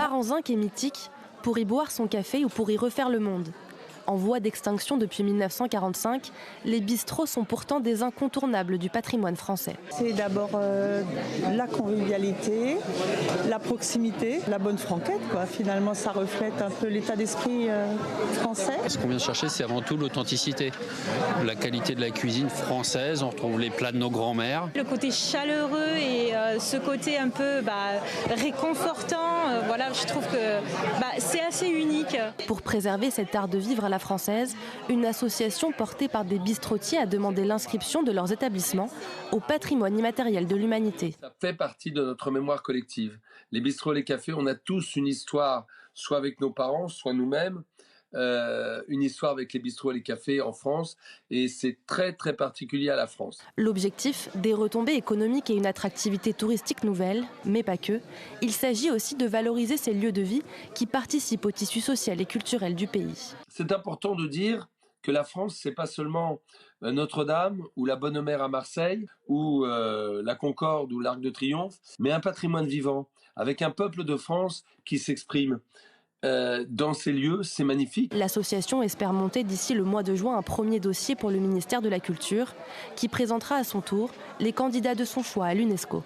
bar en zinc est mythique pour y boire son café ou pour y refaire le monde. En voie d'extinction depuis 1945, les bistrots sont pourtant des incontournables du patrimoine français. C'est d'abord la convivialité, la proximité, la bonne franquette, quoi. Finalement, ça reflète un peu l'état d'esprit français. Ce qu'on vient chercher, c'est avant tout l'authenticité, la qualité de la cuisine française. On retrouve les plats de nos grands-mères. Le côté chaleureux et ce côté un peu réconfortant, je trouve que c'est assez unique. Pour préserver cet art de vivre à la française, une association portée par des bistrotiers a demandé l'inscription de leurs établissements au patrimoine immatériel de l'humanité. Ça fait partie de notre mémoire collective. Les bistrots et les cafés, on a tous une histoire, soit avec nos parents, soit nous-mêmes, une histoire avec les bistrots et les cafés en France, et c'est très très particulier à la France. L'objectif, des retombées économiques et une attractivité touristique nouvelle, mais pas que. Il s'agit aussi de valoriser ces lieux de vie qui participent au tissu social et culturel du pays. C'est important de dire que la France, c'est pas seulement Notre-Dame ou la Bonne Mère à Marseille ou la Concorde ou l'Arc de Triomphe, mais un patrimoine vivant avec un peuple de France qui s'exprime. Dans ces lieux, c'est magnifique. L'association espère monter d'ici le mois de juin un premier dossier pour le ministère de la Culture qui présentera à son tour les candidats de son choix à l'UNESCO.